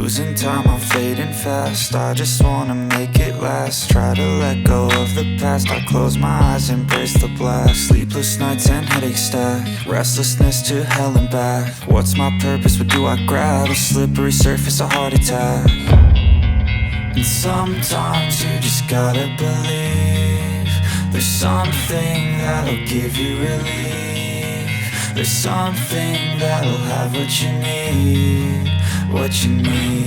Losing time, I'm fading fast. I just wanna make it last. Try to let go of the past. I close my eyes, embrace the blast. Sleepless nights and headaches stack. Restlessness to hell and back. What's my purpose? What do I grab? A slippery surface, a heart attack. And sometimes you just gotta believe there's something that'll give you relief. There's something that'll have what you need, what you need.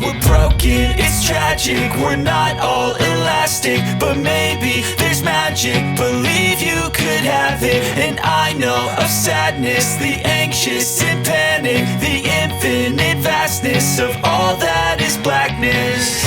We're broken, it's tragic, we're not all elastic, but maybe there's magic, believe you could have it. And I know of sadness, the anxious and panic, the infinite vastness of all that is blackness.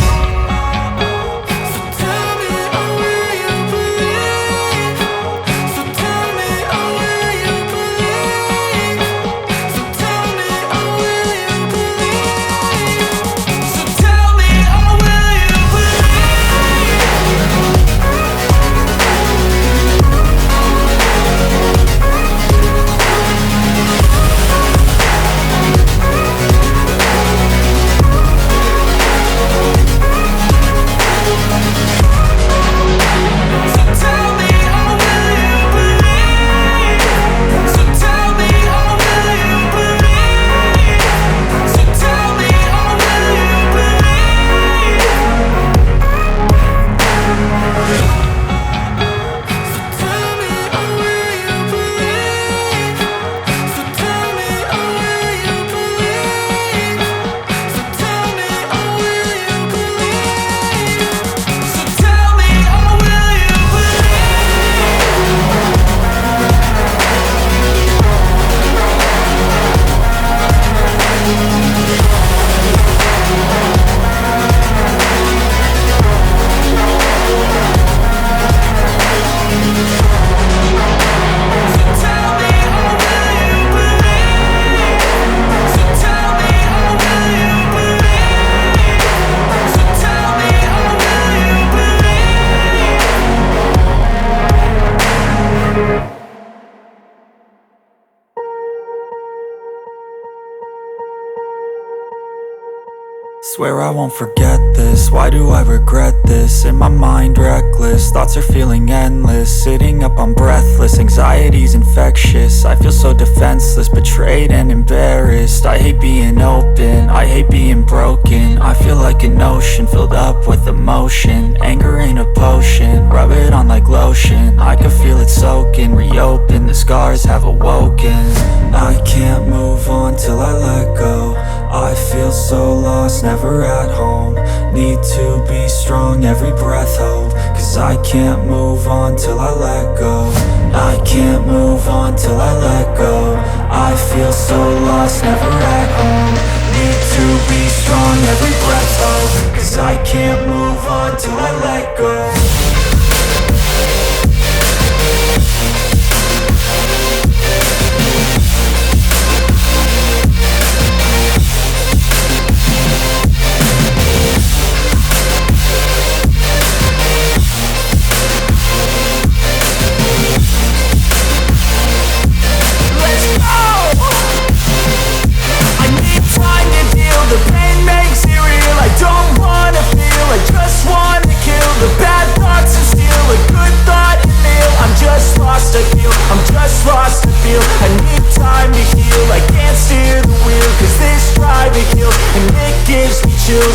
Swear I won't forget this, why do I regret this? In my mind reckless, thoughts are feeling endless. Sitting up, I'm breathless, anxiety's infectious. I feel so defenseless, betrayed and embarrassed. I hate being open, I hate being broken. I feel like an ocean filled up with emotion. Anger ain't a potion, rub it on like lotion. I can feel it soaking, reopen, the scars have awoken. I can't move on till I let go. I feel so lost, never at home. Need to be strong, every breath hope. Cause I can't move on till I let go. I can't move on till I let go. I feel so lost, never at home. Need to be strong, every breath hope. Cause I can't move on till I let go.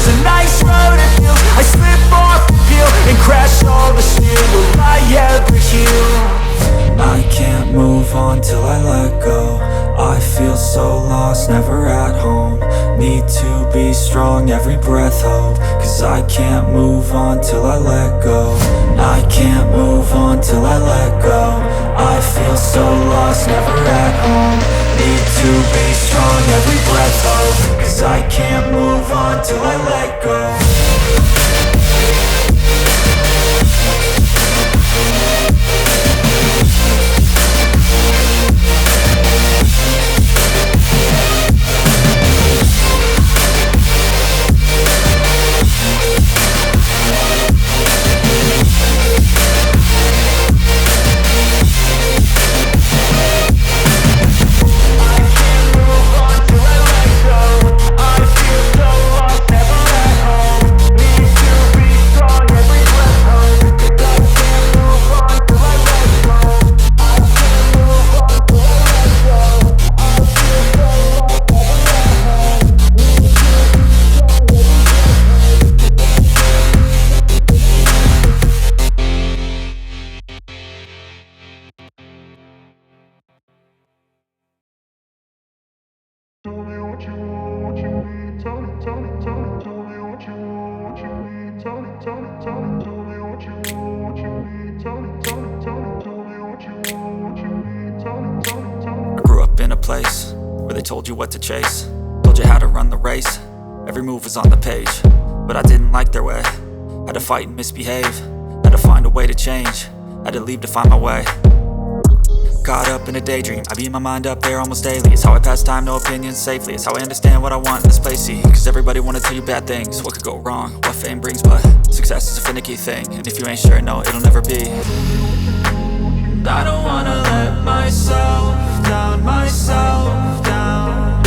A nice road to feel. I slip off the peel and crash all the steel. Will I ever heal? I can't move on till I let go. I feel so lost, never at home. Need to be strong, every breath hope. Cause I can't move on till I let go. I can't move on till I let go. I feel so lost, never at home. Need to be strong, every breath hope. Cause I can't move on till I let go. I I grew up in a place where they told you what to chase, told you how to run the race. Every move was on the page, but I didn't like their way. Had to fight and misbehave, had to find a way to change, had to leave to find my way. Caught up in a daydream, I beat my mind up there almost daily. It's how I pass time, no opinions safely. It's how I understand what I want in this place, see. Cause everybody wanna tell you bad things, what could go wrong, what fame brings. But success is a finicky thing, and if you ain't sure, no, it'll never be. I don't wanna let myself down, myself down.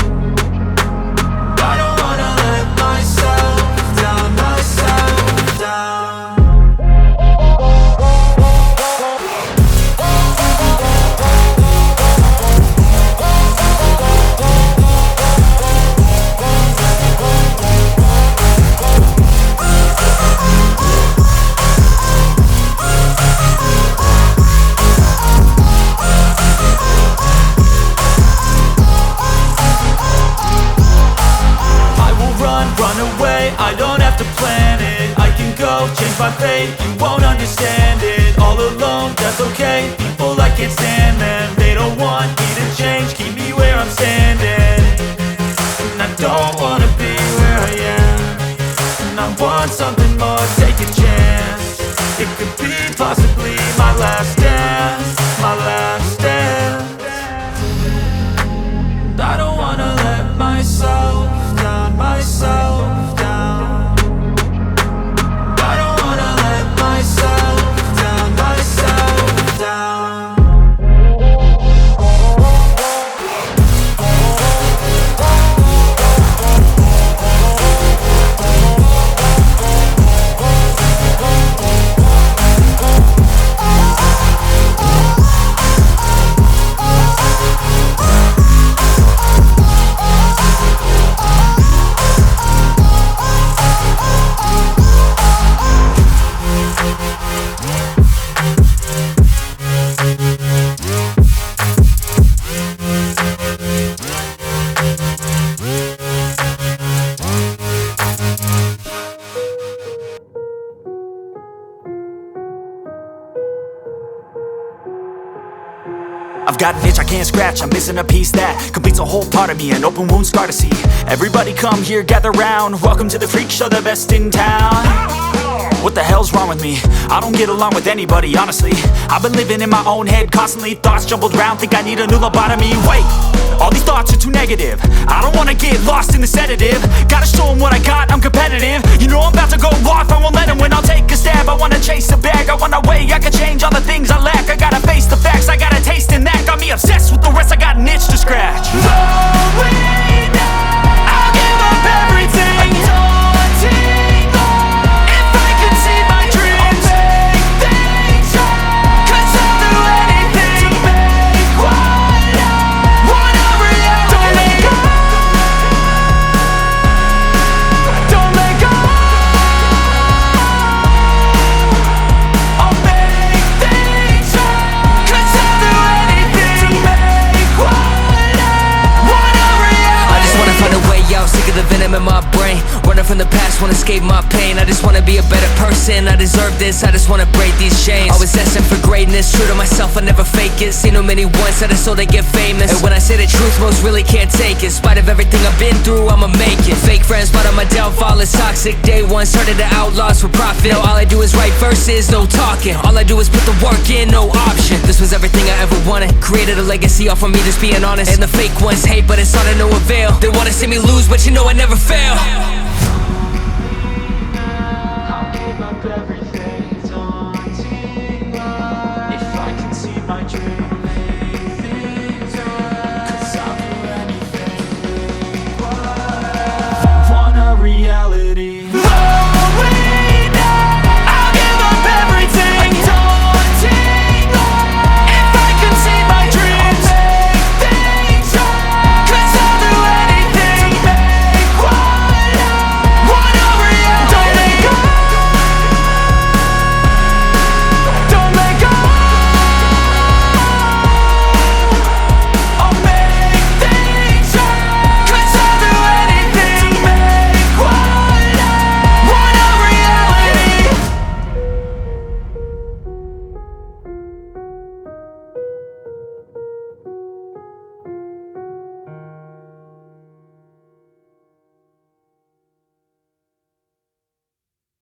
I don't wanna let myself down, myself down. Run away, I don't have to plan it. I can go, change my fate, you won't understand it. All alone, that's okay, people I can't stand them. They don't want me to change, keep me where I'm standing. And I don't wanna be where I am, and I want something more, take a chance. It could be possibly my last dance, my last dance. And I don't wanna let myself down, myself down. I don't wanna let myself down, myself down. I've got an itch I can't scratch, I'm missing a piece that completes a whole part of me, an open wound scar to see. Everybody come here, gather round, welcome to the freak show, the best in town. What the hell's wrong with me? I don't get along with anybody, honestly. I've been living in my own head constantly, thoughts jumbled round, think I need a new lobotomy. Wait, all these thoughts are too negative, I don't wanna get lost in the sedative. Gotta show them what I got, I'm competitive. You know I'm about to go off, I won't let them win. I'll take a stab, I wanna chase a bag, I wanna weigh, I can change all the things I lack. I gotta face the facts, I got a taste in that. Got me obsessed with the rest, I got an itch to scratch. Slowing down, I'll give up everything. Daunting low, if I could see my dreams, I'll make things right. 'Cause I'll do anything to make what I wanna reality. Don't let go, don't let go. I'll make things right. 'Cause I'll do anything to make what I wanna reality. I just wanna find a way out, sick of the venom in my brain. Running from the past, wanna escape my pain. I just wanna be a better person, I deserve this. I just wanna break these chains. Always destined for greatness, true to myself, I never fake it. Seen too many once, I just so they get famous. And when I say the truth, most really can't take it. In spite of everything I've been through, I'ma make it. Fake friends, but on my downfall is toxic. Day one, started to outlaws for profit. Now all I do is write verses, no talking. All I do is put the work in, no option. This was everything I ever wanted. Created a legacy off of me, just being honest. And the fake ones hate, but it's all to no avail. They wanna see me lose, but you know I never fail.